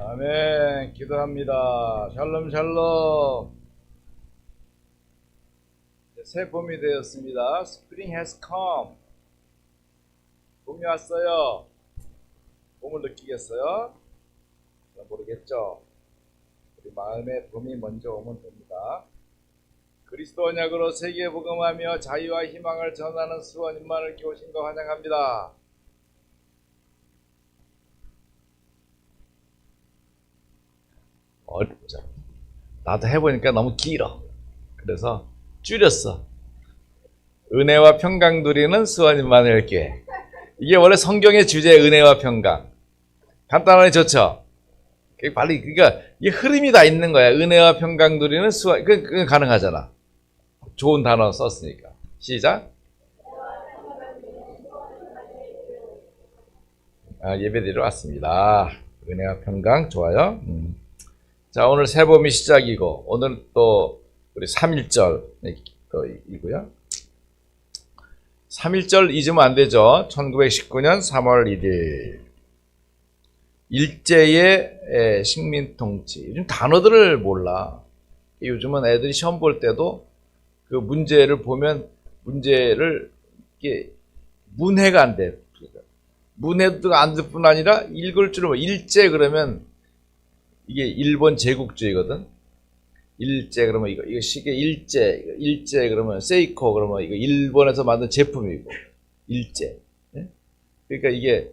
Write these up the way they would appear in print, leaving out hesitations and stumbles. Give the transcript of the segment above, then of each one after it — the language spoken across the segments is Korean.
아멘. 기도합니다. 샬롬 샬롬. 새 봄이 되었습니다. Spring has come. 봄이 왔어요. 봄을 느끼겠어요? 모르겠죠? 우리 마음에 봄이 먼저 오면 됩니다. 그리스도 언약으로 세계에 복음하며 자유와 희망을 전하는 수원님만을 이렇게 오신 거 환영합니다. 어렵죠. 나도 해보니까 너무 길어. 그래서 줄였어. 은혜와 평강 누리는 수원님만을 교회. 이게 원래 성경의 주제, 은혜와 평강. 간단하니 좋죠? 빨리, 그러니까 이게 흐름이 다 있는 거야. 은혜와 평강 누리는 수원, 그건 가능하잖아. 좋은 단어 썼으니까. 시작. 예배드리러 왔습니다. 은혜와 평강, 좋아요. 자, 오늘 새봄이 시작이고, 오늘 또 우리 3.1절이고요. 3.1절 잊으면 안 되죠. 1919년 3월 1일. 일제의 식민통치. 요즘 단어들을 몰라. 요즘은 애들이 시험 볼 때도 그 문제를 보면 문제를 이게 문해가 안 돼. 문해도 안 될 뿐 아니라 읽을 줄은 뭐 일제 그러면 이게 일본 제국주의거든. 일제 그러면 이거 시계 일제 그러면 세이코 그러면 이거 일본에서 만든 제품이고 일제. 네? 그러니까 이게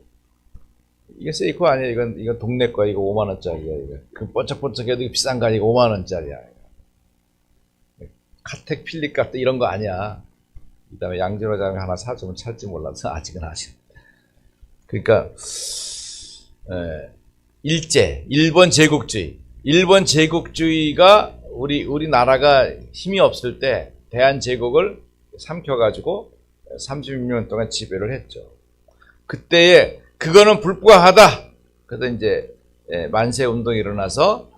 세이코 아니야. 이건 동네 거야. 이거 5만 원짜리야. 이거 그 번쩍번쩍해도 비싼 거 아니고 5만 원짜리야. 카텍 필립 같은 이런 거 아니야. 그다음에 양진호 자매 하나 사주면 찰지 몰라서 아직은 아직. 그러니까 일본 제국주의. 일본 제국주의가 우리 나라가 힘이 없을 때 대한제국을 삼켜가지고 36년 동안 지배를 했죠. 그때에 그거는 불가하다. 그래서 이제 만세 운동이 일어나서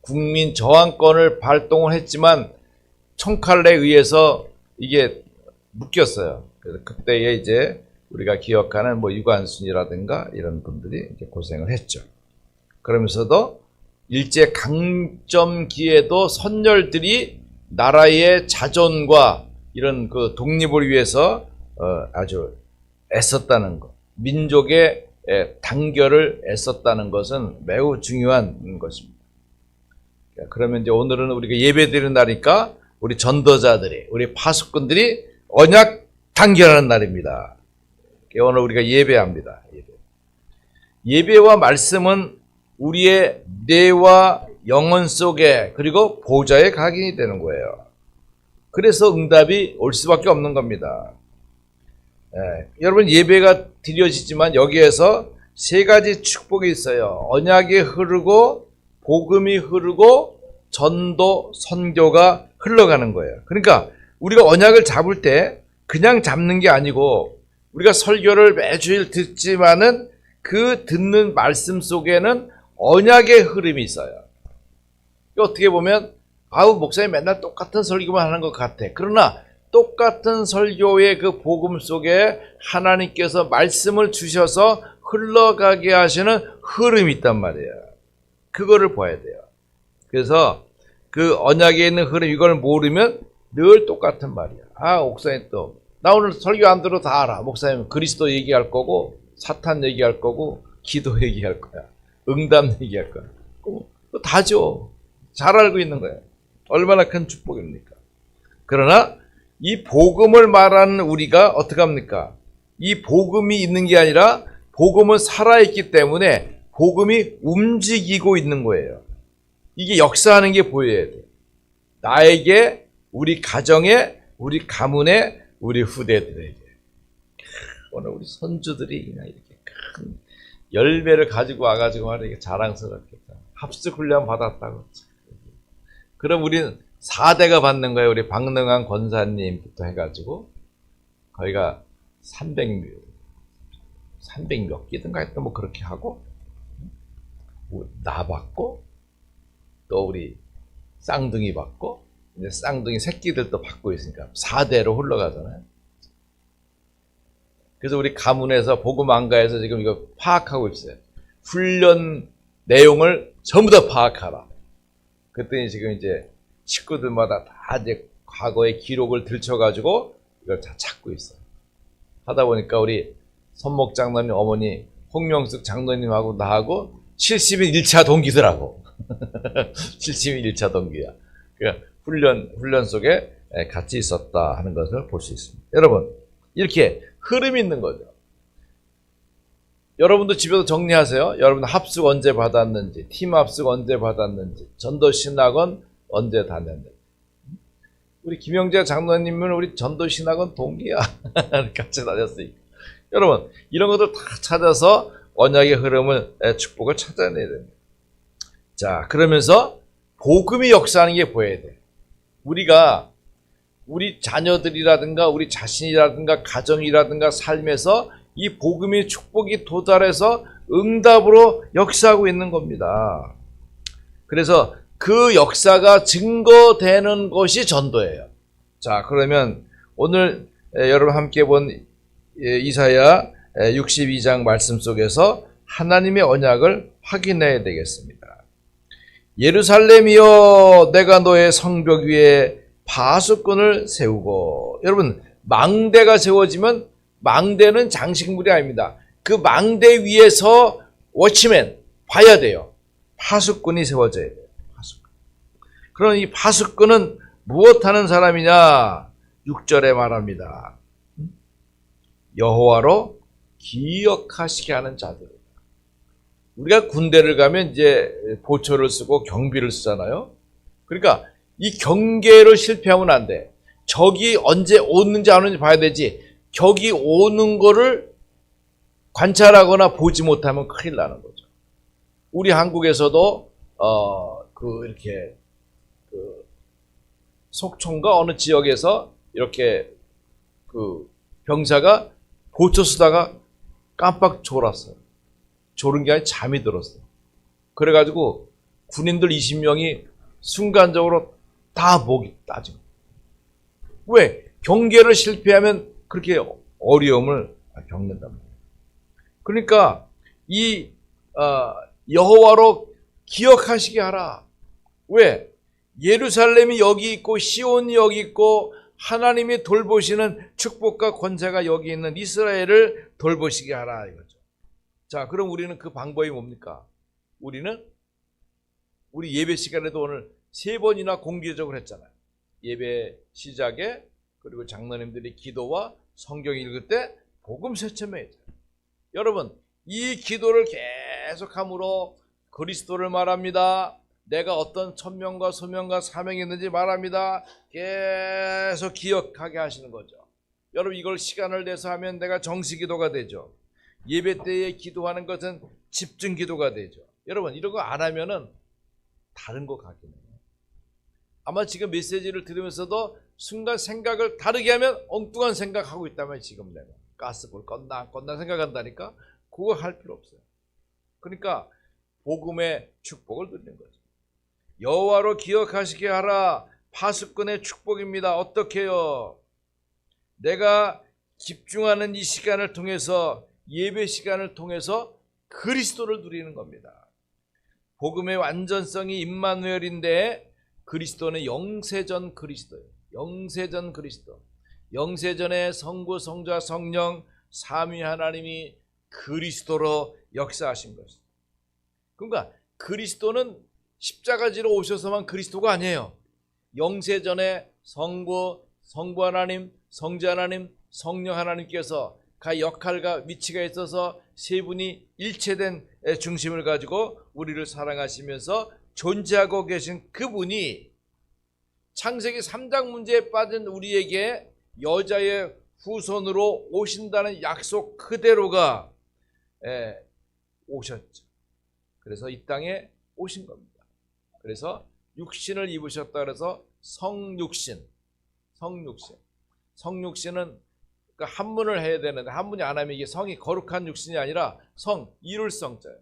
국민 저항권을 발동을 했지만 총칼에 의해서 이게 묶였어요. 그래서 그때에 이제 우리가 기억하는 뭐 유관순이라든가 이런 분들이 이제 고생을 했죠. 그러면서도 일제 강점기에도 선열들이 나라의 자존과 이런 그 독립을 위해서 아주 애썼다는 것, 민족의 단결을 애썼다는 것은 매우 중요한 것입니다. 그러면 이제 오늘은 우리가 예배드리는 날이니까 우리 전도자들이, 우리 파수꾼들이 언약 단결하는 날입니다. 오늘 우리가 예배합니다. 예배와 말씀은 우리의 뇌와 영혼 속에 그리고 보좌에 각인이 되는 거예요. 그래서 응답이 올 수밖에 없는 겁니다. 여러분 예배가 드려지지만 여기에서 세 가지 축복이 있어요. 언약이 흐르고 복음이 흐르고 전도 선교가 흘러가는 거예요. 그러니까 우리가 언약을 잡을 때 그냥 잡는 게 아니고 우리가 설교를 매주일 듣지만은 그 듣는 말씀 속에는 언약의 흐름이 있어요. 어떻게 보면 목사님 맨날 똑같은 설교만 하는 것 같아. 그러나 똑같은 설교의 그 복음 속에 하나님께서 말씀을 주셔서 흘러가게 하시는 흐름이 있단 말이에요. 그거를 봐야 돼요. 그래서 그 언약에 있는 흐름 이걸 모르면 늘 똑같은 말이야. 목사님 또 나 오늘 설교 안 들어 다 알아. 목사님 그리스도 얘기할 거고 사탄 얘기할 거고 기도 얘기할 거야. 응답 얘기할 거야. 또 다죠. 잘 알고 있는 거야. 얼마나 큰 축복입니까? 그러나 이 복음을 말하는 우리가 어떻게 합니까? 이 복음이 있는 게 아니라 복음은 살아있기 때문에 복음이 움직이고 있는 거예요. 이게 역사하는 게 보여야 돼. 나에게, 우리 가정에, 우리 가문에, 우리 후대들에게. 오늘 우리 선주들이 그냥 이렇게 큰 열매를 가지고 와가지고 말이야 자랑스럽겠다. 합숙 훈련 받았다고. 그럼 우리는 4대가 받는 거예요. 우리 박능한 권사님부터 해가지고 거기가 300몇 개든가 했던 뭐 그렇게 하고 나 받고 또 우리 쌍둥이 받고 이제 쌍둥이 새끼들도 받고 있으니까 4대로 흘러가잖아요. 그래서 우리 가문에서 복음 안가에서 지금 이거 파악하고 있어요. 훈련 내용을 전부 다 파악하라. 그랬더니 지금 이제 식구들마다 다 이제 과거의 기록을 들춰가지고 이걸 다 찾고 있어요. 하다 보니까 우리 선목 장로님 어머니 홍명숙 장로님하고 나하고 70인 1차 동기더라고. 70인 1차 동기야. 그러니까 훈련 속에 같이 있었다 하는 것을 볼 수 있습니다. 여러분, 이렇게 흐름이 있는 거죠. 여러분도 집에서 정리하세요. 여러분 합숙 언제 받았는지, 팀 합숙 언제 받았는지, 전도신학원 언제 다녔는지. 우리 김영재 장로님은 우리 전도신학원 동기야. 같이 다녔으니까. 여러분, 이런 것들 다 찾아서 언약의 흐름을, 축복을 찾아내야 됩니다. 자, 그러면서 복음이 역사하는 게 보여야 돼. 우리가 우리 자녀들이라든가 우리 자신이라든가 가정이라든가 삶에서 이 복음의 축복이 도달해서 응답으로 역사하고 있는 겁니다. 그래서 그 역사가 증거되는 것이 전도예요. 자, 그러면 오늘 여러분 함께 본 이사야 62장 말씀 속에서 하나님의 언약을 확인해야 되겠습니다. 예루살렘이여, 내가 너의 성벽 위에 파수꾼을 세우고. 여러분, 망대가 세워지면 망대는 장식물이 아닙니다. 그 망대 위에서 워치맨 봐야 돼요. 파수꾼이 세워져야 돼요. 파수꾼. 그럼 이 파수꾼은 무엇하는 사람이냐? 6절에 말합니다. 여호와로 기억하시게 하는 자들. 우리가 군대를 가면 이제 보초를 쓰고 경비를 쓰잖아요. 그러니까 이 경계를 실패하면 안 돼. 적이 언제 오는지 안 오는지 봐야 되지. 적이 오는 거를 관찰하거나 보지 못하면 큰일 나는 거죠. 우리 한국에서도 이렇게 속초인가 어느 지역에서 이렇게 병사가 보초 쓰다가 깜빡 졸았어요. 졸은 게 아니라 잠이 들었어요. 그래가지고 군인들 20명이 순간적으로 다 목이 따져. 왜? 경계를 실패하면 그렇게 어려움을 겪는단 말이에요. 그러니까 이 여호와로 기억하시게 하라. 왜? 예루살렘이 여기 있고 시온이 여기 있고 하나님이 돌보시는 축복과 권세가 여기 있는 이스라엘을 돌보시게 하라 이거죠. 자, 그럼 우리는 그 방법이 뭡니까? 우리는 우리 예배 시간에도 오늘 3번이나 공개적으로 했잖아요. 예배 시작에 그리고 장로님들이 기도와 성경 읽을 때 복음 세천명이죠. 여러분, 이 기도를 계속함으로 그리스도를 말합니다. 내가 어떤 천명과 소명과 사명이 있는지 말합니다. 계속 기억하게 하시는 거죠. 여러분, 이걸 시간을 내서 하면 내가 정시기도가 되죠. 예배 때에 기도하는 것은 집중 기도가 되죠. 여러분, 이런 거 안 하면은 다른 거 같긴 해요. 아마 지금 메시지를 들으면서도 순간 생각을 다르게 하면 엉뚱한 생각하고 있다면 지금 내가 가스불 껐나 안 껐나 생각한다니까 그거 할 필요 없어요. 그러니까 복음의 축복을 누리는 거죠. 여호와로 기억하시게 하라. 파수꾼의 축복입니다. 어떻게 해요? 내가 집중하는 이 시간을 통해서 예배 시간을 통해서 그리스도를 누리는 겁니다. 복음의 완전성이 임마누엘인데 그리스도는 영세전 그리스도예요. 영세전 그리스도. 영세전에 성부, 성자, 성령 삼위 하나님이 그리스도로 역사하신 것입니다. 그러니까 그리스도는 십자가지로 오셔서만 그리스도가 아니에요. 영세전에 성부 하나님, 성자 하나님, 성령 하나님께서 그 역할과 위치가 있어서 세 분이 일체된 중심을 가지고 우리를 사랑하시면서 존재하고 계신 그분이 창세기 3장 문제에 빠진 우리에게 여자의 후손으로 오신다는 약속 그대로가 오셨죠. 그래서 이 땅에 오신 겁니다. 그래서 육신을 입으셨다 그래서 성육신. 성육신은 한문을 해야 되는데 한문이 안 하면 이게 성이 거룩한 육신이 아니라 성, 이룰 성자예요.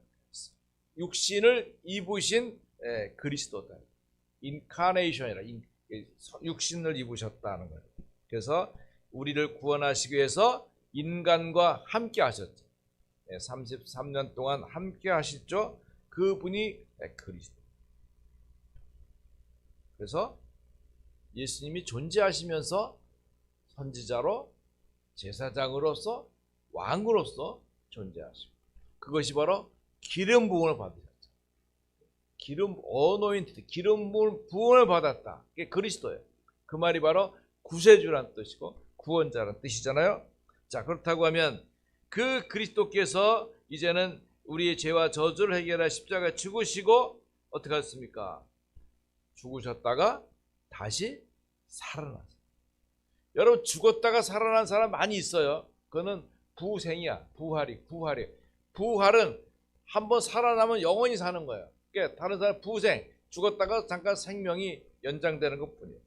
육신을 입으신 그리스도다. 인카네이션이라 육신을 입으셨다는 거예요. 그래서 우리를 구원하시기 위해서 인간과 함께 하셨죠. 33년 동안 함께 하셨죠. 그분이 그리스도. 그래서 예수님이 존재하시면서 선지자로, 제사장으로서, 왕으로서 존재하시고, 그것이 바로 기름 부음을 받으셨죠. 기름 어노인트, 기름 부음을 받았다. 그게 그리스도예요. 그 말이 바로 구세주란 뜻이고 구원자란 뜻이잖아요. 자, 그렇다고 하면 그 그리스도께서 이제는 우리의 죄와 저주를 해결할 십자가에 죽으시고 어떻게 하셨습니까? 죽으셨다가 다시 살아났어요. 여러분, 죽었다가 살아난 사람 많이 있어요. 그거는 부생이야. 부활은 한번 살아나면 영원히 사는 거예요. 그러니까 다른 사람 부생, 죽었다가 잠깐 생명이 연장되는 것뿐이에요.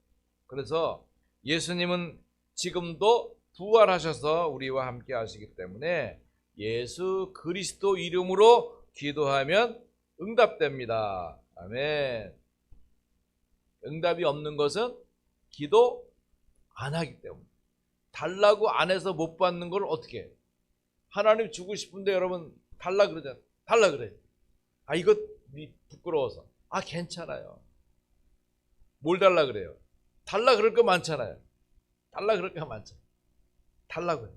그래서 예수님은 지금도 부활하셔서 우리와 함께 하시기 때문에 예수 그리스도 이름으로 기도하면 응답됩니다. 아멘. 응답이 없는 것은 기도 안 하기 때문에. 달라고 안 해서 못 받는 걸 어떻게 해요? 하나님 주고 싶은데 여러분 달라 그러잖아요. 달라 그래요. 아, 이거 부끄러워서. 아, 괜찮아요. 뭘 달라 그래요? 달라 그럴 거 많잖아요. 달라 그럴 거 많잖아요. 달라고요.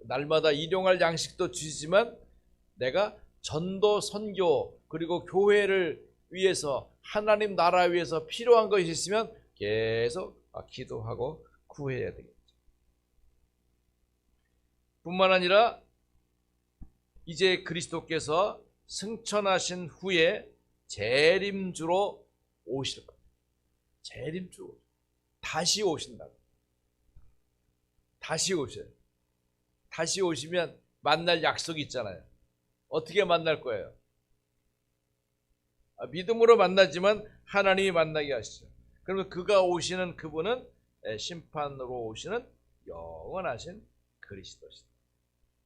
날마다 일용할 양식도 주시지만 내가 전도, 선교, 그리고 교회를 위해서, 하나님 나라 위해서 필요한 것이 있으면 계속 기도하고 구해야 되겠죠. 뿐만 아니라 이제 그리스도께서 승천하신 후에 재림주로 오실 겁니다. 재림주로 다시 오신다고. 다시 오셔요. 다시 오시면 만날 약속이 있잖아요. 어떻게 만날 거예요? 믿음으로 만나지만 하나님이 만나게 하시죠. 그러면 그가 오시는 그분은 심판으로 오시는 영원하신 그리스도시다.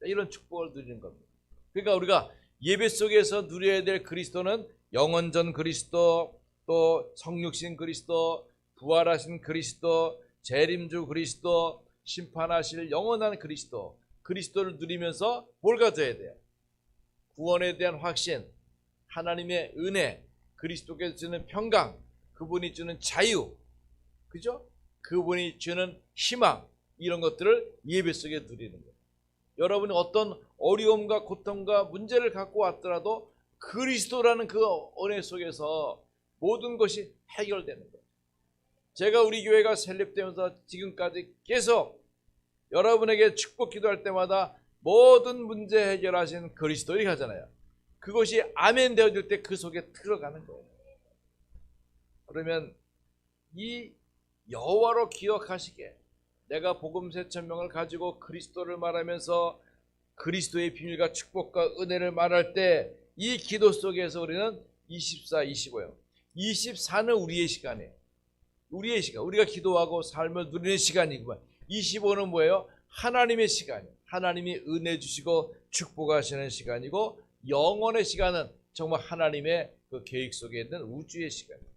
이런 축복을 누리는 겁니다. 그러니까 우리가 예배 속에서 누려야 될 그리스도는 영원전 그리스도, 또 성육신 그리스도, 부활하신 그리스도, 재림주 그리스도, 심판하실 영원한 그리스도, 그리스도를 누리면서 뭘 가져야 돼요? 구원에 대한 확신, 하나님의 은혜, 그리스도께서 주는 평강, 그분이 주는 자유, 그죠? 그분이 주는 희망, 이런 것들을 예배 속에 누리는 거예요. 여러분이 어떤 어려움과 고통과 문제를 갖고 왔더라도 그리스도라는 그 은혜 속에서 모든 것이 해결되는 거예요. 제가 우리 교회가 설립되면서 지금까지 계속 여러분에게 축복 기도할 때마다 모든 문제 해결하신 그리스도 이렇게 하잖아요. 그것이 아멘 되어질 때 그 속에 들어가는 거예요. 그러면 이 여호와로 기억하시게, 내가 복음 세천명을 가지고 그리스도를 말하면서 그리스도의 비밀과 축복과 은혜를 말할 때 이 기도 속에서 우리는 24, 25요. 24는 우리의 시간이에요. 우리의 시간, 우리가 기도하고 삶을 누리는 시간이구만. 25는 뭐예요? 하나님의 시간이에요. 하나님이 은혜 주시고 축복하시는 시간이고, 영원의 시간은 정말 하나님의 그 계획 속에 있는 우주의 시간이에요.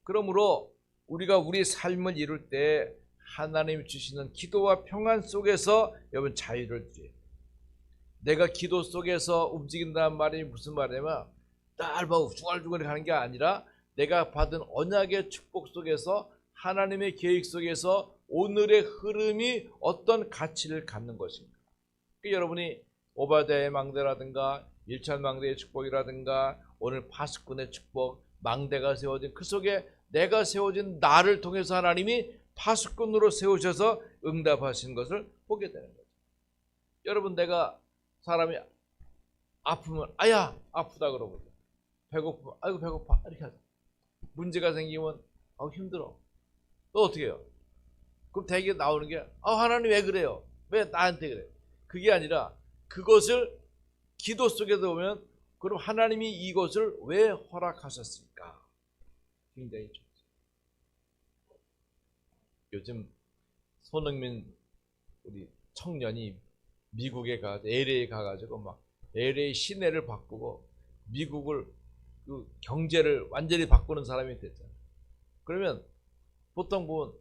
그러므로 우리가 우리 삶을 이룰 때 하나님이 주시는 기도와 평안 속에서 여러분 자유를 드려요. 내가 기도 속에서 움직인다는 말이 무슨 말이냐면 날 막 중얼중얼 가는 게 아니라 내가 받은 언약의 축복 속에서 하나님의 계획 속에서 오늘의 흐름이 어떤 가치를 갖는 것인가. 그러니까 여러분이 오바댜의 망대라든가 일찬망대의 축복이라든가 오늘 파수꾼의 축복, 망대가 세워진 그 속에 내가 세워진 나를 통해서 하나님이 파수꾼으로 세우셔서 응답하신 것을 보게 되는 거죠. 여러분, 내가 사람이 아프면 아야 아프다 그러고, 배고프면 아이고 배고파 이렇게 하죠. 문제가 생기면 힘들어. 또 어떻게 해요? 그럼 대개 나오는 게 하나님 왜 그래요? 왜 나한테 그래? 그게 아니라 그것을 기도 속에서 보면 그럼 하나님이 이것을 왜 허락하셨을까? 굉장히 좋죠. 요즘 손흥민 우리 청년이 미국에 LA에 가가지고 막 LA 시내를 바꾸고 미국을 그 경제를 완전히 바꾸는 사람이 됐잖아요. 그러면 보통 보면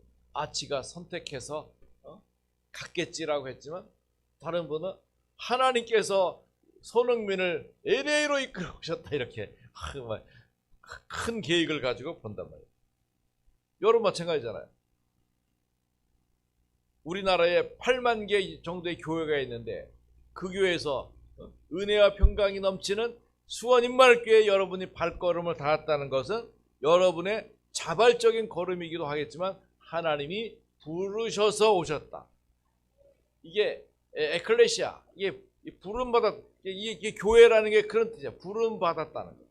지가 선택해서 갔겠지라고 했지만 다른 분은 하나님께서 손흥민을 LA로 이끌어 오셨다 이렇게 큰 계획을 가지고 본단 말이에요. 여러분 마찬가지잖아요. 우리나라에 8만 개 정도의 교회가 있는데 그 교회에서 은혜와 평강이 넘치는 수원인말교회에 여러분이 발걸음을 닿았다는 것은 여러분의 자발적인 걸음이기도 하겠지만 하나님이 부르셔서 오셨다. 이게 에클레시아, 이게 부름받았, 이게 교회라는 게 그런 뜻이야. 부름받았다는 거.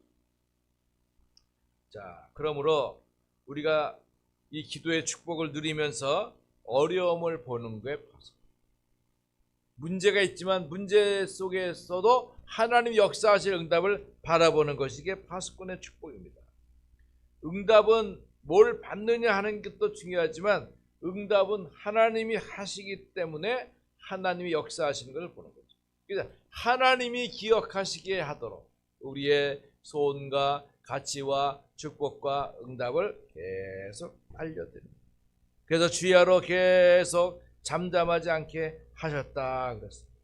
자, 그러므로 우리가 이 기도의 축복을 누리면서 어려움을 보는 게 문제가 있지만 문제 속에서도 하나님 역사하실 응답을 바라보는 것이 이게 파수꾼의 축복입니다. 응답은 뭘 받느냐 하는 것도 중요하지만 응답은 하나님이 하시기 때문에 하나님이 역사하시는 것을 보는 거죠. 그래서 하나님이 기억하시게 하도록 우리의 소원과 가치와 축복과 응답을 계속 알려드립니다. 그래서 주야로 계속 잠잠하지 않게 하셨다 그랬습니다.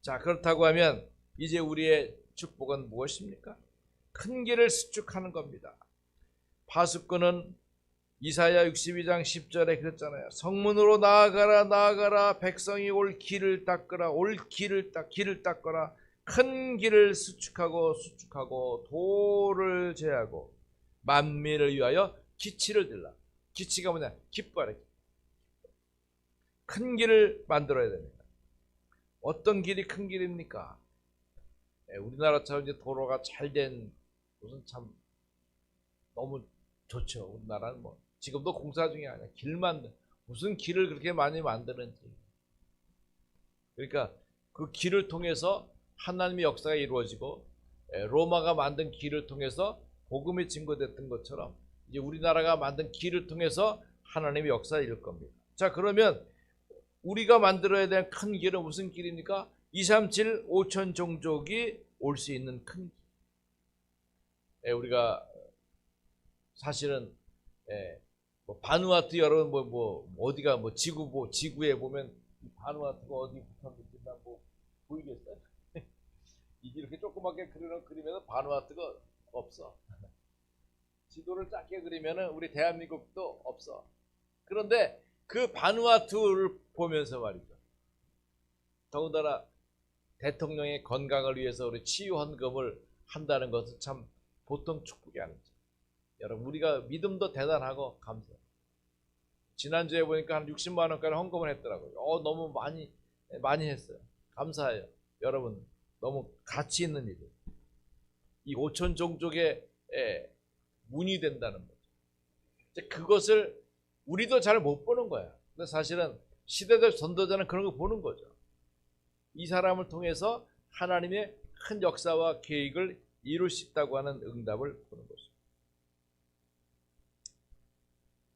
자, 그렇다고 하면 이제 우리의 축복은 무엇입니까? 큰 길을 수축하는 겁니다. 파수꾼은 이사야 62장 10절에 그랬잖아요. 성문으로 나아가라 나아가라 백성이 올 길을 닦으라 올 길을 닦거라 큰 길을 수축하고 돌을 제하고 만민을 위하여 기치를 들라. 기치가 뭐냐? 기뻐하라. 큰 길을 만들어야 됩니다. 어떤 길이 큰 길입니까? 우리나라처럼 이제 도로가 잘된 곳은 참 너무 좋죠. 우리나라는 뭐 지금도 공사 중에 아니야. 무슨 길을 그렇게 많이 만드는지. 그러니까 그 길을 통해서 하나님의 역사가 이루어지고 로마가 만든 길을 통해서 복음이 증거됐던 것처럼 이제 우리나라가 만든 길을 통해서 하나님의 역사가 이룰 겁니다. 자, 그러면 우리가 만들어야 될 큰 길은 무슨 길입니까? 237 5천 종족이 올 수 있는 큰 길. 우리가 사실은 뭐 바누아투 여러분 어디가 지구에 보면 바누아투가 어디 붙었는지나 보이겠어요? 이렇게 조그맣게 그리면 바누아투가 없어. 지도를 작게 그리면 우리 대한민국도 없어. 그런데 그 바누아투를 보면서 말이죠. 더군다나 대통령의 건강을 위해서 우리 치유 헌금을 한다는 것은 참 보통 축복이 아니죠. 여러분, 우리가 믿음도 대단하고 감사해요. 지난주에 보니까 한 60만 원까지 헌금을 했더라고요. 너무 많이 했어요. 감사해요. 여러분, 너무 가치 있는 일이에요. 이 5천 종족의 문이 된다는 거죠. 그것을 우리도 잘 못 보는 거야. 근데 사실은 시대적 전도자는 그런 거 보는 거죠. 이 사람을 통해서 하나님의 큰 역사와 계획을 이룰 수 있다고 하는 응답을 보는 것입니다.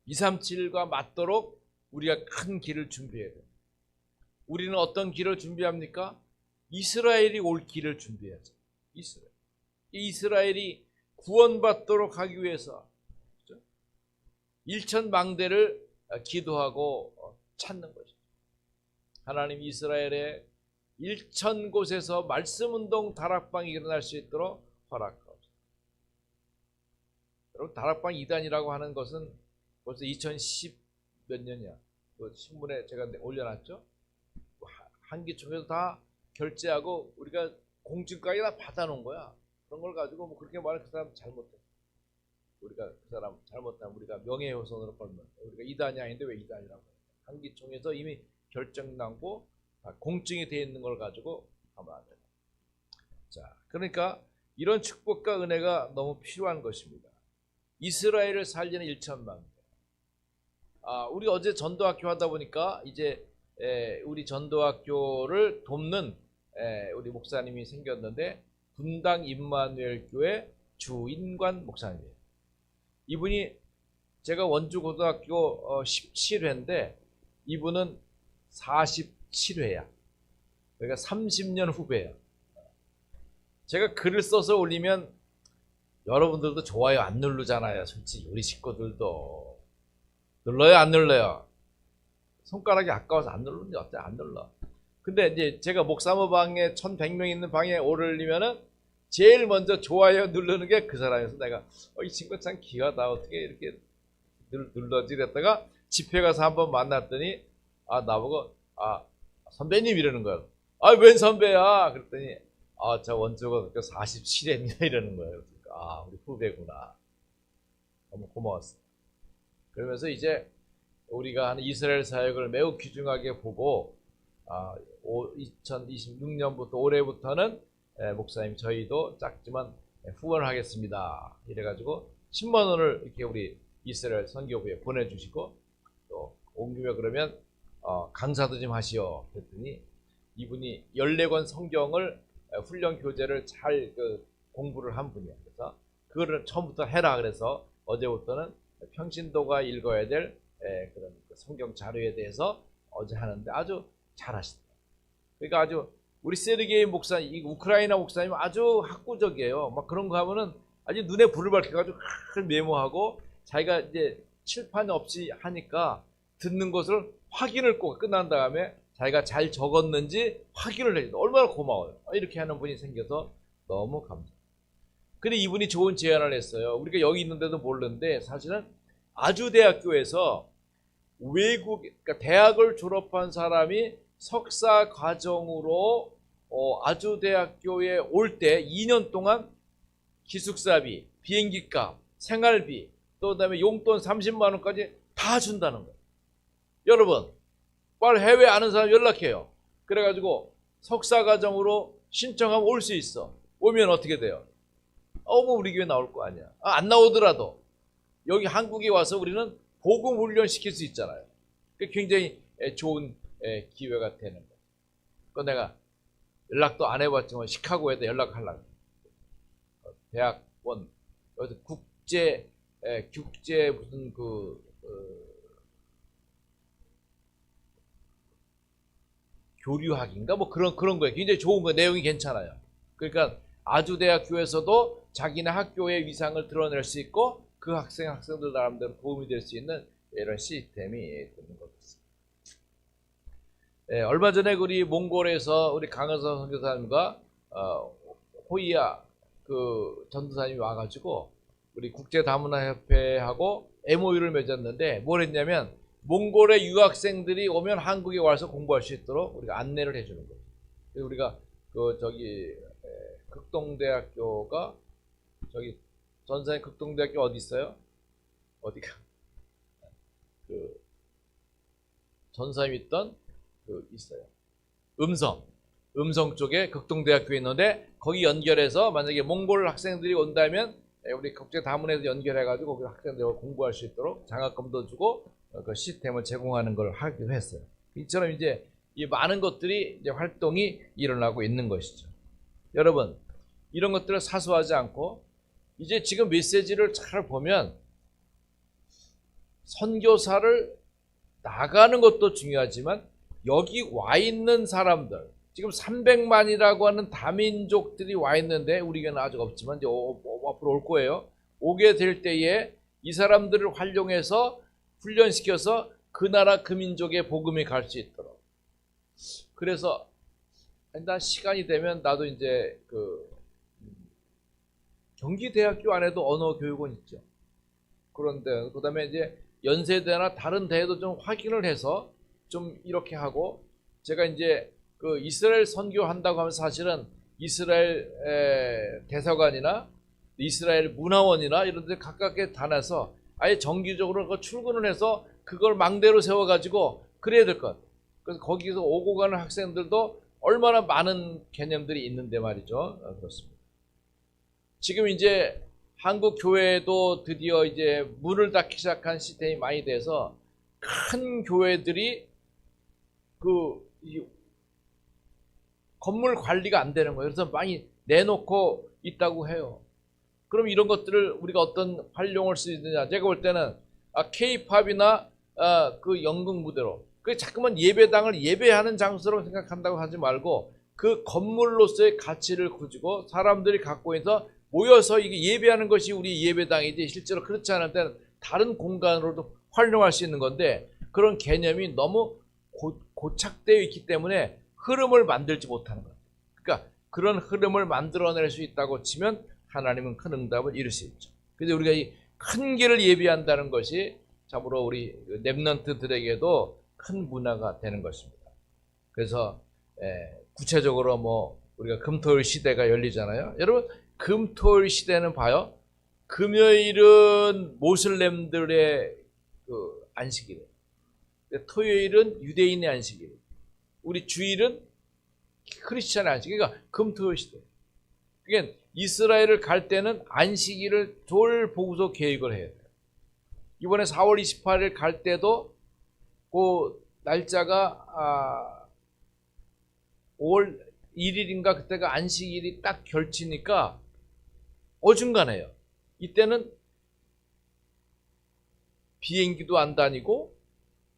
237과 맞도록 우리가 큰 길을 준비해야 돼요. 우리는 어떤 길을 준비합니까? 이스라엘이 올 길을 준비해야죠. 이스라엘이 구원받도록 하기 위해서 일천망대를 기도하고 찾는 것이죠. 하나님 이스라엘의 1000곳에서 말씀운동 다락방이 일어날 수 있도록 허락하옵소서. 여러분, 다락방 2단이라고 하는 것은 벌써 2010 몇 년이야. 그 신문에 제가 올려놨죠. 한기총에서 다 결제하고 우리가 공증까지 다 받아놓은 거야. 그런 걸 가지고 그렇게 말하면 그 사람 잘못했어. 우리가 그 사람 잘못하면 우리가 명예훼손으로 걸면 우리가 2단이 아닌데 왜 2단이라고 해요. 한기총에서 이미 결정나고 공증이 되어 있는 걸 가지고 하면 안 돼요. 자, 그러니까 이런 축복과 은혜가 너무 필요한 것입니다. 이스라엘을 살리는 1천만. 우리 어제 전도학교 하다 보니까 이제 우리 전도학교를 돕는 우리 목사님이 생겼는데 분당 임마누엘 교회 주인관 목사님이에요. 이분이 제가 원주 고등학교 17회인데 이분은 47회야. 그러니까 30년 후배예요. 제가 글을 써서 올리면 여러분들도 좋아요 안 누르잖아요. 솔직히 우리 식구들도 눌러요 안 눌러요? 손가락이 아까워서 안 누르는데 어때? 안 눌러. 근데 이제 제가 목사모 방에 1100명 있는 방에 오르려면은 제일 먼저 좋아요 누르는 게 그 사람이어서 내가 이 친구 참 귀하다. 어떻게 이렇게 눌러지? 그랬다가 집회 가서 한번 만났더니 나보고 선배님 이러는 거야. 웬 선배야? 그랬더니 저 원주가 47회입니다 이러는 거예요. 그러니까 우리 후배구나. 너무 고마웠어. 그러면서 이제 우리가 하는 이스라엘 사역을 매우 귀중하게 보고 2026년부터 올해부터는 목사님 저희도 작지만 후원하겠습니다. 이래가지고 10만 원을 이렇게 우리 이스라엘 선교부에 보내주시고 또 온 김에 그러면 강사도 좀 하시오. 그랬더니 이분이 14권 성경을 훈련 교재를 잘 공부를 한 분이야. 그래서 그거를 처음부터 해라. 그래서 어제부터는 평신도가 읽어야 될 그런 성경 자료에 대해서 어제 하는데 아주 잘하시더라고요. 그러니까 아주 우리 세르게이 목사님, 이 우크라이나 목사님 아주 학구적이에요. 막 그런 거 하면은 아주 눈에 불을 밝혀가지고 큰 메모하고 자기가 이제 칠판 없이 하니까 듣는 것을 확인을 꼭 끝난 다음에 자기가 잘 적었는지 확인을 해줘요. 얼마나 고마워요. 이렇게 하는 분이 생겨서 너무 감사해요. 근데 이분이 좋은 제안을 했어요. 우리가 여기 있는데도 모르는데 사실은 아주대학교에서 그러니까 대학을 졸업한 사람이 석사 과정으로 아주대학교에 올 때 2년 동안 기숙사비, 비행기값, 생활비, 또 그다음에 용돈 30만 원까지 다 준다는 거예요. 여러분, 빨리 해외 아는 사람 연락해요. 그래가지고 석사 과정으로 신청하면 올 수 있어. 오면 어떻게 돼요? 뭐 우리 교회 나올 거 아니야. 안 나오더라도 여기 한국에 와서 우리는 복음 훈련 시킬 수 있잖아요. 굉장히 좋은 기회가 되는 거예요. 그 내가 연락도 안 해봤지만 시카고에도 연락하려고. 대학원 여기서 국제 무슨 교류학인가 뭐 그런 거예요. 굉장히 좋은 거 내용이 괜찮아요. 그러니까 아주대학교에서도 자기네 학교의 위상을 드러낼 수 있고 그 학생들 나름대로 도움이 될 수 있는 이런 시스템이 되는 것 같습니다. 얼마 전에 우리 몽골에서 우리 강은서 선교사님과 호이야 전도사님이 와가지고 우리 국제다문화협회하고 MOU를 맺었는데 뭘 했냐면 몽골의 유학생들이 오면 한국에 와서 공부할 수 있도록 우리가 안내를 해주는 거예요. 그래서 우리가 극동대학교가 전사님 극동대학교 어디 있어요? 어디가? 전사님 있던 있어요. 음성 쪽에 극동대학교에 있는데 거기 연결해서 만약에 몽골 학생들이 온다면 우리 국제다문에서 연결해가지고 그 학생들이 공부할 수 있도록 장학금도 주고 그 시스템을 제공하는 걸 하기로 했어요. 이처럼 이제 이 많은 것들이 이제 활동이 일어나고 있는 것이죠. 여러분, 이런 것들을 사소하지 않고 이제 지금 메시지를 잘 보면 선교사를 나가는 것도 중요하지만 여기 와 있는 사람들, 지금 300만이라고 하는 다민족들이 와 있는데 우리에게는 아직 없지만 이제 앞으로 올 거예요. 오게 될 때에 이 사람들을 활용해서 훈련시켜서 그 나라 그 민족의 복음이 갈 수 있도록. 그래서 난 시간이 되면 나도 이제 경기대학교 안에도 언어교육원 있죠. 그런데 그다음에 이제 연세대나 다른 대회도 좀 확인을 해서 좀 이렇게 하고 제가 이제 이스라엘 선교한다고 하면 사실은 이스라엘 대사관이나 이스라엘 문화원이나 이런 데 가깝게 다녀서 아예 정기적으로 출근을 해서 그걸 망대로 세워가지고 그래야 될 것 같아요. 그래서 거기서 오고 가는 학생들도 얼마나 많은 개념들이 있는데 말이죠. 그렇습니다. 지금 이제 한국 교회도 드디어 이제 문을 닫기 시작한 시스템이 많이 돼서 큰 교회들이 이 건물 관리가 안 되는 거예요. 그래서 많이 내놓고 있다고 해요. 그럼 이런 것들을 우리가 어떤 활용할 수 있느냐? 제가 볼 때는 K-팝이나 그 연극 무대로 자꾸만 예배당을 예배하는 장소로 생각한다고 하지 말고 그 건물로서의 가치를 가지고 사람들이 갖고 있어 모여서 이게 예배하는 것이 우리 예배당이지 실제로 그렇지 않을 때는 다른 공간으로도 활용할 수 있는 건데 그런 개념이 너무 고착되어 있기 때문에 흐름을 만들지 못하는 거예요. 그러니까 그런 흐름을 만들어낼 수 있다고 치면 하나님은 큰 응답을 이룰 수 있죠. 그래서 우리가 이 큰 길을 예비한다는 것이 참으로 우리 렘넌트들에게도 큰 문화가 되는 것입니다. 그래서 구체적으로 뭐 우리가 금토일 시대가 열리잖아요. 여러분, 금토일 시대는 봐요. 금요일은 모슬렘들의 그 안식일이에요. 토요일은 유대인의 안식일이에요. 우리 주일은 크리스찬의 안식. 그러니까 금토일 시대. 그러니까 이스라엘을 갈 때는 안식일을 돌 보고서 계획을 해야 돼요. 이번에 4월 28일 갈 때도 그 날짜가 5월 1일인가 그때가 안식일이 딱 결치니까 어중간해요. 이때는 비행기도 안 다니고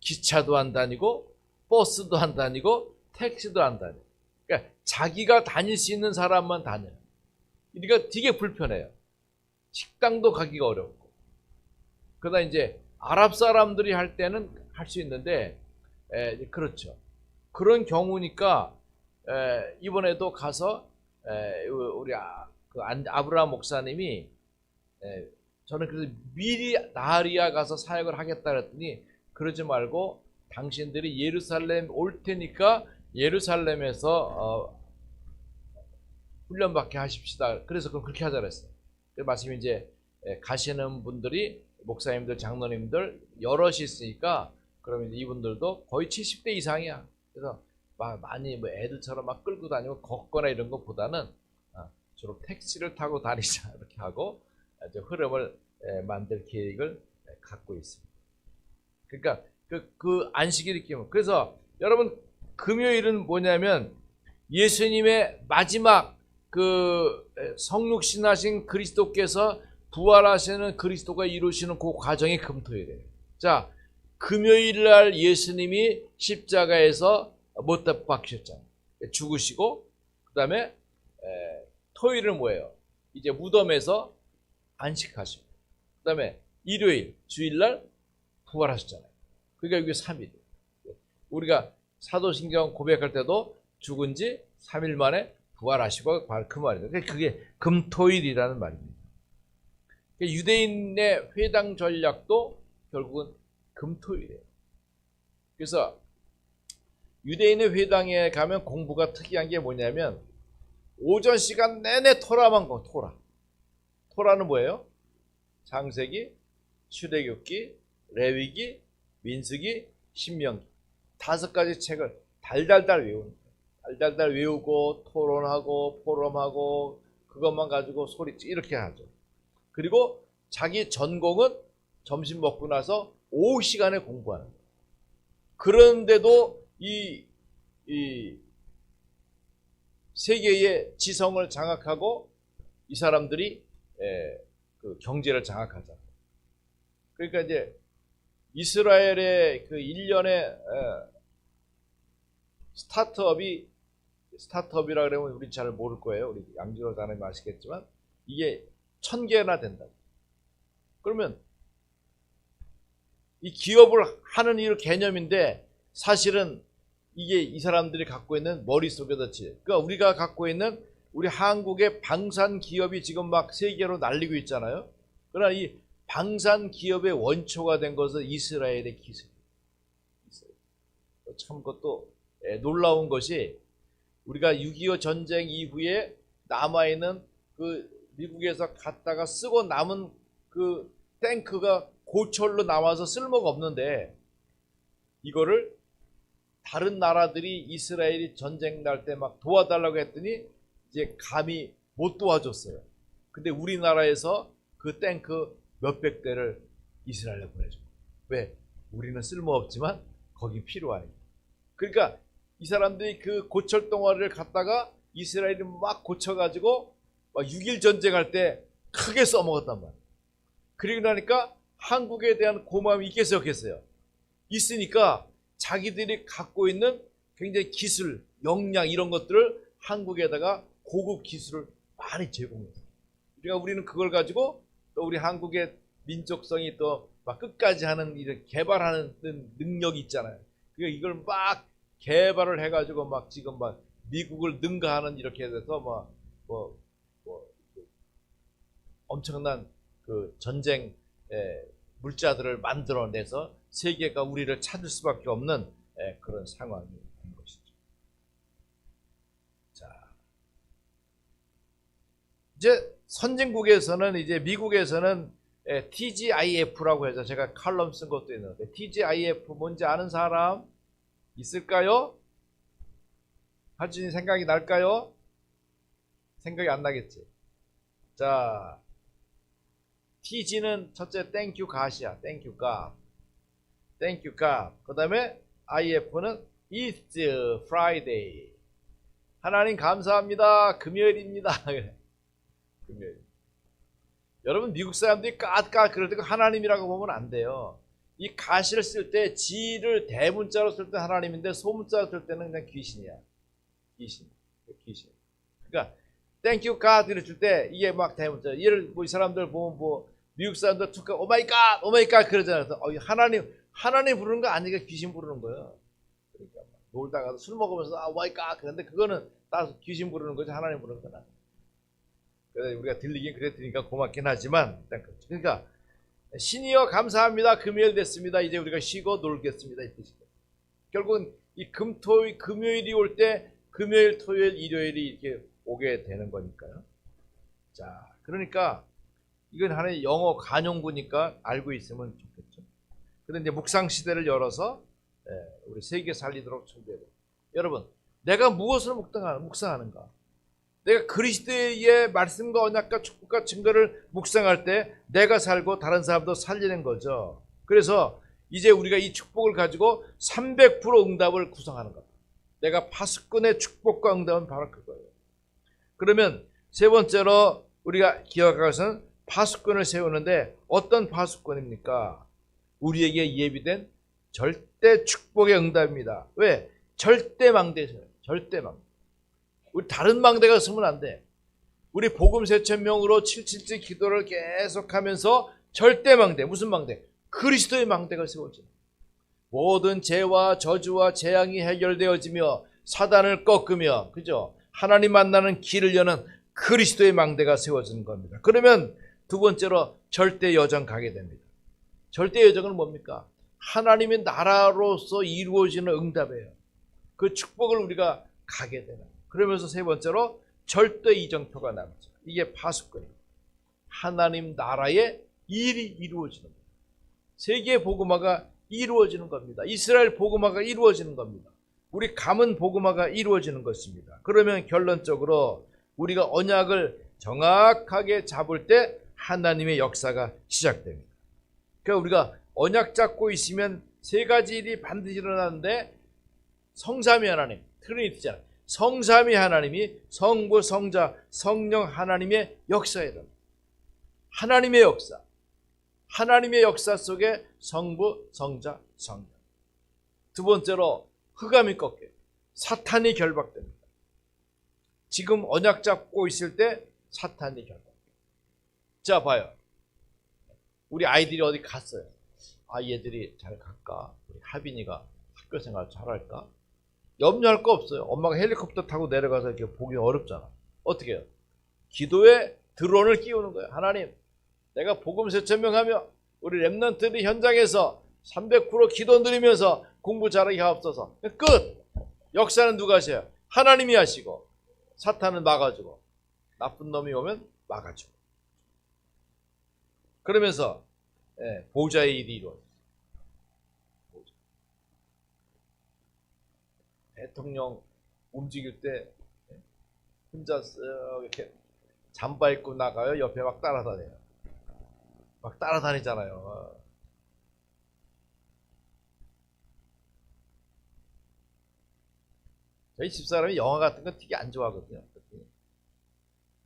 기차도 안 다니고 버스도 안 다니고 택시도 안 다니고, 그러니까 자기가 다닐 수 있는 사람만 다녀요. 그러니까 되게 불편해요. 식당도 가기가 어렵고. 그러다 이제 아랍 사람들이 할 때는 할 수 있는데, 그렇죠. 그런 경우니까 이번에도 가서 우리 아브라함 목사님이 저는 그래서 미리 나하리아 가서 사역을 하겠다 그랬더니 그러지 말고 당신들이 예루살렘 올 테니까 예루살렘에서 훈련받게 하십시다. 그래서 그럼 그렇게 하자 그랬어요. 마침 이제 가시는 분들이 목사님들, 장로님들 여럿이 있으니까 그러면 이분들도 거의 70대 이상이야. 그래서 많이 뭐 애들처럼 막 끌고 다니고 걷거나 이런 것보다는 주로 택시를 타고 다니자 이렇게 하고 흐름을 만들 계획을 갖고 있습니다. 그러니까 그 안식일이 끼면, 그래서 여러분 금요일은 뭐냐면 예수님의 마지막 그 성육신하신 그리스도께서 부활하시는 그리스도가 이루시는 그 과정이 금토일이에요. 자, 금요일 날 예수님이 십자가에서 못 박히셨잖아요. 죽으시고, 그 다음에 토요일은 뭐예요? 이제 무덤에서 안식하시고, 그 다음에 일요일, 주일날 부활하셨잖아요. 그러니까 이게 3일. 우리가 사도신경 고백할 때도 죽은 지 3일 만에 부활하시고 그 말이에요. 그게 금토일이라는 말입니다. 유대인의 회당 전략도 결국은 금토일이에요. 그래서 유대인의 회당에 가면 공부가 특이한 게 뭐냐면 오전 시간 내내 토라만 거, 토라는 뭐예요? 창세기, 출애굽기, 레위기, 민수기, 신명기 5가지 책을 달달달 외우는 거예요. 달달달 외우고 토론하고 포럼하고 그것만 가지고 소리치 이렇게 하죠. 그리고 자기 전공은 점심 먹고 나서 오후 시간에 공부하는 거예요. 그런데도 이 세계의 지성을 장악하고 이 사람들이 그 경제를 장악하자. 그러니까 이제 이스라엘의 그 1년의 스타트업이라 그러면 우리 잘 모를 거예요. 우리 양지로 자는 아시겠지만 이게 1000개나 된다. 그러면 이 기업을 하는 일 개념인데 사실은 이게 이 사람들이 갖고 있는 머릿속에다 그러니까 우리가 갖고 있는 우리 한국의 방산 기업이 지금 막 세계로 날리고 있잖아요. 그러나 이 방산 기업의 원초가 된 것은 이스라엘의 기술이에요. 참 그것도 놀라운 것이 우리가 6.25 전쟁 이후에 남아있는 그 미국에서 갖다가 쓰고 남은 그 탱크가 고철로 남아서 쓸모가 없는데 이거를 다른 나라들이 이스라엘이 전쟁 날 때 막 도와달라고 했더니 이제 감히 못 도와줬어요. 근데 우리나라에서 그 탱크 몇백 대를 이스라엘에 보내줘. 왜? 우리는 쓸모없지만 거기 필요하니까. 그러니까 이 사람들이 그 고철 덩어리를 갖다가 이스라엘이 막 고쳐가지고 막 6.1 전쟁할 때 크게 써먹었단 말이에요. 그리고 나니까 한국에 대한 고마움이 있겠어요, 없겠어요? 있으니까 자기들이 갖고 있는 굉장히 기술, 역량 이런 것들을 한국에다가 고급 기술을 많이 제공해요. 그러니까 우리는 그걸 가지고 또 우리 한국의 민족성이 또 막 끝까지 하는 일을 개발하는 능력이 있잖아요. 그러니까 이걸 막 개발을 해가지고 막 지금 막 미국을 능가하는 이렇게 돼서 뭐 엄청난 그 전쟁 물자들을 만들어내서 세계가 우리를 찾을 수밖에 없는 그런 상황이 된 것이죠. 자, 이제 선진국에서는 이제 미국에서는 TGIF라고 해서 제가 칼럼 쓴 것도 있는데 TGIF 뭔지 아는 사람 있을까요? 하준이 생각이 날까요? 생각이 안 나겠지. 자, TG는 첫째 땡큐 갓이야. 땡큐 갓. 땡큐 갓. 그 다음에 IF는 It's Friday. 하나님 감사합니다. 금요일입니다. 금요일. 여러분 미국 사람들이 갓갓 그럴 때 하나님이라고 보면 안 돼요. 이 갓을 쓸 때 G를 대문자로 쓸 때 하나님인데 소문자로 쓸 때는 그냥 귀신이야. 귀신. 그러니까 땡큐 갓 이럴 때 이게 막 대문자. 얘를 뭐 이 사람들 보면 뭐 미국 사람들 툭 오마이갓 오마이갓 그러잖아요. 하나님 부르는 거 아니니까 귀신 부르는 거예요. 그러니까 놀다가 술 먹으면서 오마이갓 그런데 그거는 따로 귀신 부르는 거지 하나님 부르는 건 아니에요. 그래서 우리가 들리긴 그래 들으니까 고맙긴 하지만 그러니까 신이여 감사합니다. 금요일 됐습니다. 이제 우리가 쉬고 놀겠습니다. 이 뜻이죠. 결국은 이 금요일이 올 때 금요일, 토요일, 일요일이 이렇게 오게 되는 거니까요. 자, 그러니까 이건 하나의 영어 간용구니까 알고 있으면 좋겠죠. 그런데 이제 묵상 시대를 열어서 우리 세계 살리도록 준비해야 돼요. 여러분, 내가 무엇을 묵상하는가? 내가 그리스도의 말씀과 언약과 축복과 증거를 묵상할 때 내가 살고 다른 사람도 살리는 거죠. 그래서 이제 우리가 이 축복을 가지고 300% 응답을 구성하는 겁니다. 내가 파수꾼의 축복과 응답은 바로 그거예요. 그러면 세 번째로 우리가 기억할 것은 파수꾼을 세우는데 어떤 파수꾼입니까? 우리에게 예비된 절대 축복의 응답입니다. 왜? 절대 망대죠. 절대 망대. 우리 다른 망대가 쓰면 안 돼. 우리 복음 세천명으로 777 기도를 계속하면서 절대 망대. 무슨 망대? 그리스도의 망대가 세워져. 모든 죄와 저주와 재앙이 해결되어지며 사단을 꺾으며 그죠? 하나님 만나는 길을 여는 그리스도의 망대가 세워지는 겁니다. 그러면 두 번째로 절대 여정 가게 됩니다. 절대 여정은 뭡니까? 하나님의 나라로서 이루어지는 응답이에요. 그 축복을 우리가 가게 되는. 그러면서 세 번째로 절대 이정표가 남죠. 이게 파수꾼입니다. 하나님 나라의 일이 이루어지는 겁니다. 세계 복음화가 이루어지는 겁니다. 이스라엘 복음화가 이루어지는 겁니다. 우리 가문 복음화가 이루어지는 것입니다. 그러면 결론적으로 우리가 언약을 정확하게 잡을 때 하나님의 역사가 시작됩니다. 그러니까 우리가 언약 잡고 있으면 세 가지 일이 반드시 일어나는데 성삼위 하나님, 트리니티잖아요. 성삼위 하나님이 성부, 성자, 성령 하나님의 역사에 일어납니다. 하나님의 역사. 하나님의 역사 속에 성부, 성자, 성령. 두 번째로 흑암이 꺾여요. 사탄이 결박됩니다. 지금 언약 잡고 있을 때 사탄이 결박돼요. 자, 봐요. 우리 아이들이 어디 갔어요. 아, 얘들이 잘 갈까? 우리 하빈이가 학교 생활 잘할까? 염려할 거 없어요. 엄마가 헬리콥터 타고 내려가서 이렇게 보기 어렵잖아. 어떻게 해요? 기도에 드론을 끼우는 거예요. 하나님, 내가 복음 세천명하며 우리 렘넌트들이 현장에서 300% 기도 드리면서 공부 잘하게 하옵소서. 끝! 역사는 누가 하셔요? 하나님이 하시고 사탄은 막아주고 나쁜 놈이 오면 막아주고 그러면서 보좌의 일이 이루어져요. 대통령 움직일 때 혼자 이렇게 잠바 입고 나가요. 옆에 막 따라다녀요. 막 따라다니잖아요. 저희 집사람이 영화 같은 거 되게 안 좋아하거든요.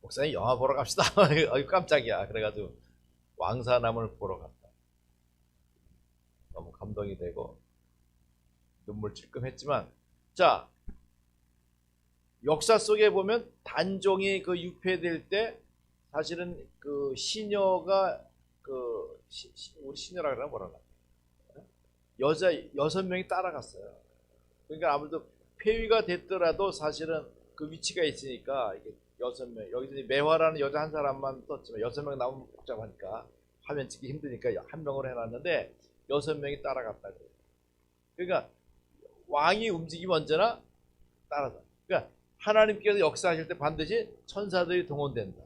목사님 영화 보러 갑시다. 아유 깜짝이야. 그래가지고 왕사남을 보러 갔다. 너무 감동이 되고 눈물 찔끔했지만 자 역사 속에 보면 단종이 그 유폐될 때 사실은 그 시녀가 우리 시녀라 그러나 뭐라 여자 6명이 따라갔어요. 그러니까 아무래도 폐위가 됐더라도 사실은 그 위치가 있으니까 이게 6명, 여기서 매화라는 여자 한 사람만 떴지만 6명 나오면 복잡하니까 화면 찍기 힘드니까 한 명으로 해놨는데 6명이 따라갔다고. 그러니까 왕이 움직이면 언제나 따라다. 그러니까 하나님께서 역사하실 때 반드시 천사들이 동원된다.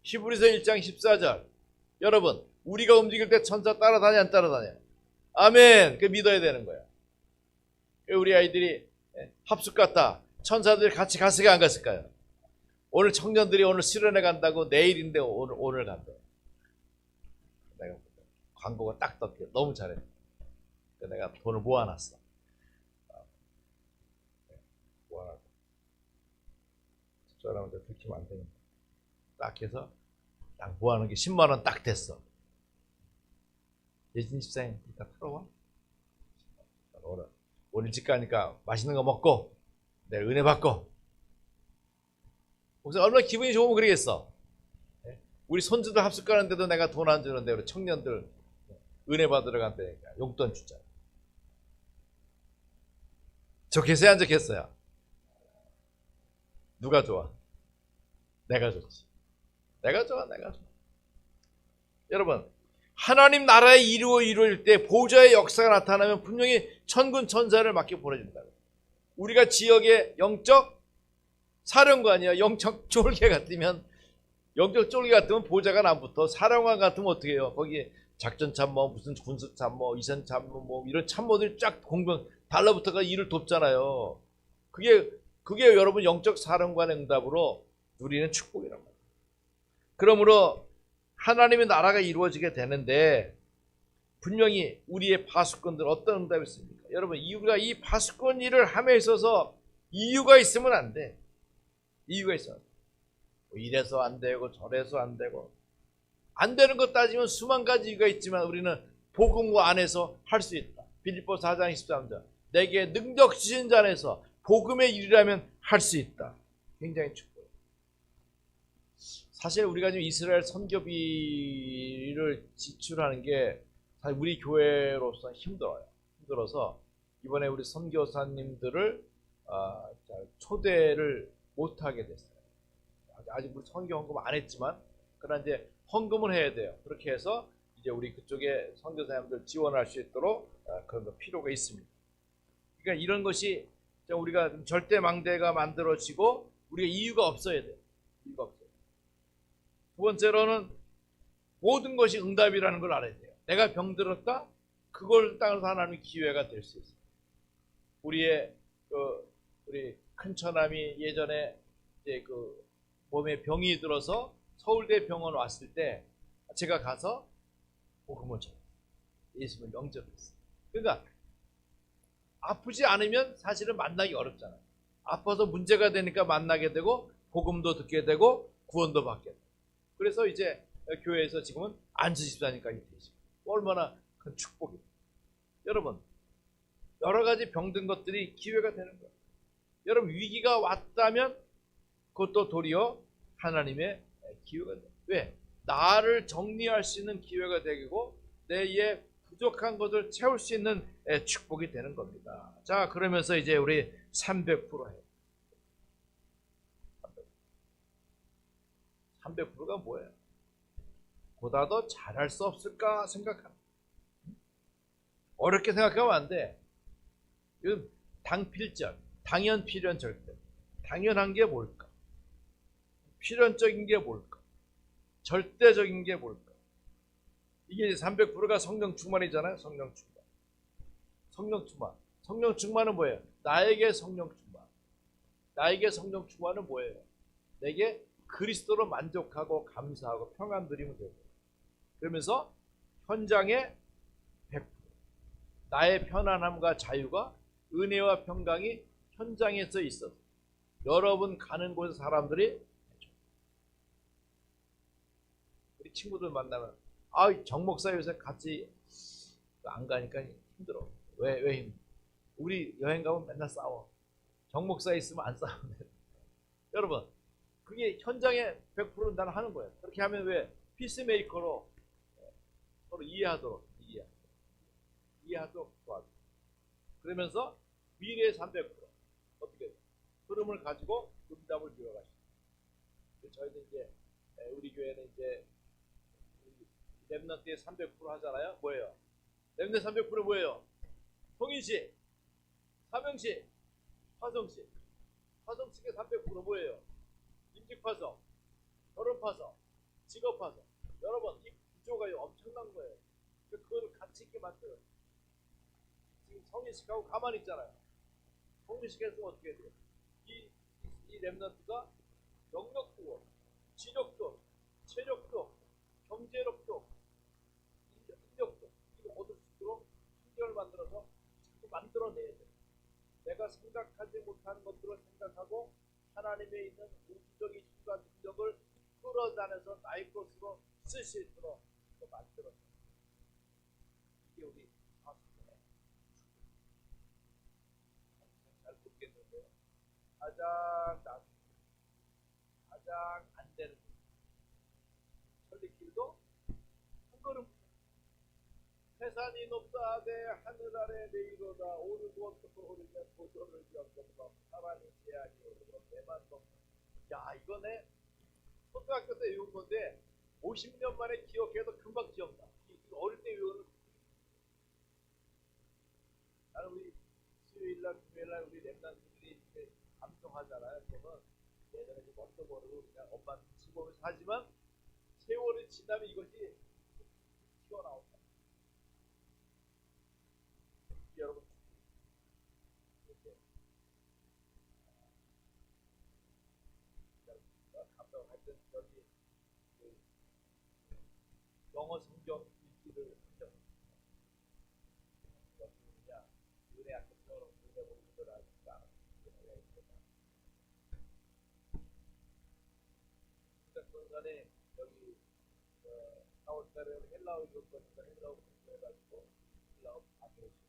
히브리서 1장 14절. 여러분, 우리가 움직일 때 천사 따라다녀 안 따라다녀? 아멘. 그 믿어야 되는 거야. 우리 아이들이 합숙 갔다. 천사들이 같이 갔을까 안 갔을까요? 오늘 청년들이 오늘 수련회 간다고 내일인데 오늘 간다. 내가 광고가 딱 떴대. 너무 잘해. 내가 돈을 모아놨어. 모아놨어. 집사람한테 들키면 안 되니까. 딱 해서 딱 모아놓은 게 10만 원 딱 됐어. 예진 집사님 이따 풀어와. 오늘 집 가니까 맛있는 거 먹고 내일 은혜 받고. 그래서 얼마나 기분이 좋으면 그러겠어. 우리 손주들 합숙 가는데도 내가 돈 안 주는데 우리 청년들 은혜 받으러 간다니까 용돈 주자. 좋겠어요 안 좋겠어요? 누가 좋아? 내가 좋지. 내가 좋아. 여러분, 하나님 나라의 이루어질 때 보좌의 역사가 나타나면 분명히 천군 천사를 맡겨 보내준다. 우리가 지역의 영적 사령관이야. 영적 쫄개 같으면 보좌가 안 붙어. 사령관 같으면 어떻게 해요? 거기 작전 참모, 무슨 군수 참모, 이선 참모, 뭐 이런 참모들이 쫙 공병 달라붙어가 일을 돕잖아요. 그게 여러분 영적 사령관의 응답으로 누리는 축복이란 말이에요. 그러므로 하나님의 나라가 이루어지게 되는데 분명히 우리의 파수꾼들 어떤 응답이 있습니까? 여러분, 우리가 이 파수꾼 일을 함에 있어서 이유가 있으면 안 돼. 이유가 있어. 이래서 안 되고 저래서 안 되고 안 되는 것 따지면 수만 가지 이유가 있지만 우리는 복음과 안에서 할 수 있다. 빌립보서 4장 23절. 내게 능력 주신 자 안에서 복음의 일이라면 할 수 있다. 굉장히 축복. 사실 우리가 지금 이스라엘 선교비를 지출하는 게 사실 우리 교회로서 힘들어요. 힘들어서 이번에 우리 선교사님들을 초대를 못하게 됐어요. 아직 우리 선교 헌금 안 했지만 그러나 이제 헌금을 해야 돼요. 그렇게 해서 이제 우리 그쪽에 선교사님들 지원할 수 있도록 그런 거 필요가 있습니다. 그러니까 이런 것이 우리가 절대 망대가 만들어지고 우리가 이유가 없어야 돼요. 이유가 없어요. 두 번째로는 모든 것이 응답이라는 걸 알아야 돼요. 내가 병들었다? 그걸 따라서 하나님의 기회가 될 수 있어요. 우리 큰 처남이 예전에 이제 몸에 병이 들어서 서울대 병원 왔을 때 제가 가서 복음을 전했어요. 예수님을 영접했어요. 그러니까 아프지 않으면 사실은 만나기 어렵잖아요. 아파서 문제가 되니까 만나게 되고 복음도 듣게 되고 구원도 받게 되고. 그래서 이제 교회에서 지금은 안수 집사님까지 되시고 얼마나 큰 축복입니다. 여러분, 여러 가지 병든 것들이 기회가 되는 거예요. 여러분, 위기가 왔다면 그것도 도리어 하나님의 기회가 돼요. 왜? 나를 정리할 수 있는 기회가 되고 내의 부족한 것을 채울 수 있는 축복이 되는 겁니다. 자, 그러면서 이제 우리 300% 해요. 300%가 뭐예요? 보다 더 잘할 수 없을까 생각합니다. 어렵게 생각하면 안 돼. 이건 당필절, 당연, 필연, 절대. 당연한 게 뭘까? 필연적인 게 뭘까? 절대적인 게 뭘까? 이게 300%가 성령 충만이잖아요. 성령 충만. 성령 충만. 성령 충만은 뭐예요? 나에게 성령 충만. 나에게 성령 충만은 뭐예요? 내게 그리스도로 만족하고 감사하고 평안 드리면 되고. 그러면서 현장에 100%. 나의 편안함과 자유가 은혜와 평강이 현장에서 있어서 여러분 가는 곳에 사람들이 우리 친구들 만나면 정 목사 요새 같이 안 가니까 힘들어. 왜 힘들어? 우리 여행 가면 맨날 싸워. 정 목사 있으면 안 싸우는데. 여러분, 그게 현장에 100% 나는 하는 거예요. 그렇게 하면 왜? 피스메이커로 서로 이해하도록 도와줘. 그러면서 미래의 300% 어떻게 돼? 흐름을 가지고 응답을 이어가시죠. 저희는 이제 우리 교회는 이제 랩넌트의 300% 하잖아요. 뭐예요? 랩넌트 300% 뭐예요? 성인식, 사명식, 화성식. 화성식의 300% 뭐예요? 임직파성, 결혼파성, 직업파성. 여러분 이 구조가 엄청난 거예요. 그걸 같이 있게 만들어요. 지금 성인식하고 가만히 있잖아요. 성인식 했으면 어떻게 돼요? 이 랩넌트가 영역도, 지력도, 체력도, 경제력도, 인력도 이거 얻을 수 있도록 환경을 만들어서 자꾸 만들어내야 돼요. 내가 생각하지 못하는 것들을 생각하고 하나님의 있는 우주적인 힘과 능력을 끌어다녀서 나의 것으로 쓸 수 있도록 만들어서 이게 우리 가수들의 잘 모르겠는데요. 가장 가장 안 되는 천리길도 한 걸음 해산이 높다대 하늘 아래 내이로다 오르고 어떻고 오르면 도전을 겪는 사람이 제한이 오르고 내만 먹는 야 이거 내 초등학교 때 외운 건데 50년 만에 기억해도 금방 기억나. 이거 어릴 때 외우는 나는 우리 수요일날 금요일날 우리 랩런트들이 이렇게 감동하잖아요. 그러면 예전에 먼저 모르고 그냥 엄마 눈치 보면서 하지만 세월이 지나면 이것이 튀어나온다. 여러분 이렇게 감동할 때 여기 그 영어 성경 읽기를 한정 그냥 은혜 앞에서 은혜 보는 걸 아니까 은혜가 있구나. 순간에 여기 4월달에 헬라어 읽을 거니까 헬라어 공부해가지고 헬라어 받으시고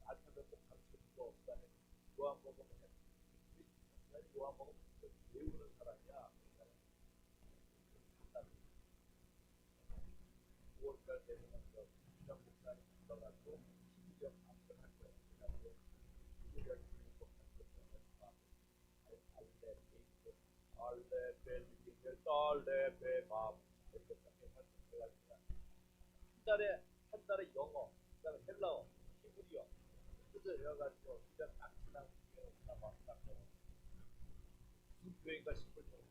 알파벳도 가르쳐주고 없다네. 요한복음 요한복음 외우는 사람이야. 5월달 되면 김장 목사님 불러가지고 신경 암송할 거예요. 그래가지고 신경 알레 벨리겔 딸레 베밥 이렇게 해가지고 한 달에 영어, 그다음에 헬라어, 히브리어 뜻을 외워가지고 그냥 딱지랑 무슨 교회인가 싶을 정도.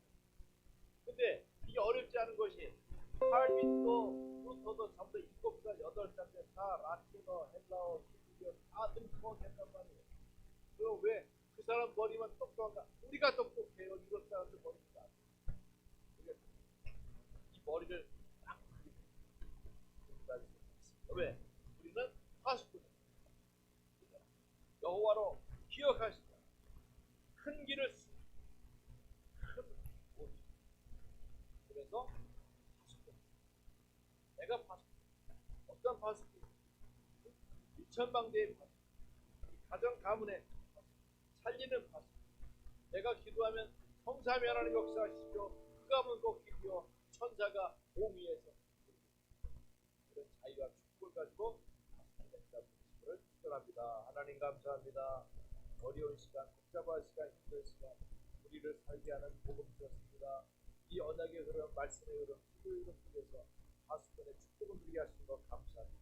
근데 이게 어렵지 않은 것이 칼빈도 루터도 전부 7살, 8살 다 라틴어, 헬라어, 히브리어 다 능통했단 말이에요. 그럼 왜 그 사람 머리만 똑똑한가? 우리가 똑똑해요. 이런 사람들 머리가. 이 머리를 딱 왜? 우리는 파수꾼 여호와로 기억하시다. 큰 길을 쓰. 큰 옷. 그래서 파수꾼. 내가 파수꾼. 어떤 파수꾼? 일천방대의 파수꾼. 가정 가문의 파수꾼. 살리는 파수꾼. 내가 기도하면 성삼위 하나님 역사하시며 그 가문 걷기며 천사가 옹위에서 이런 자유와 축복을 가지고 파수꾼 을 축원합니다. 하나님 감사합니다. 어려운 시간, 복잡한 시간, 힘든 시간 우리를 살게 하는 복음 주셨습니다. 이 언약의 흐름, 말씀의 흐름, 기도의 흐름 속에서 파수꾼의 축복을 누리게 하신 것 감사합니다.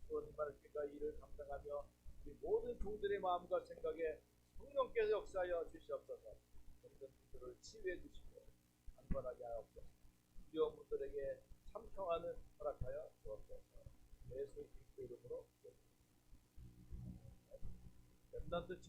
주님만을 귀가 일을 감당하며 우리 모든 종들의 마음과 생각에 성령께서 역사하여 주시옵소서. 모든 분들을 치유해 주시고 안전하게 하옵소서. 두려운 분들에게 참 평안을 허락하여 주옵소서. 예수의 그리스도 이름으로 렘넌트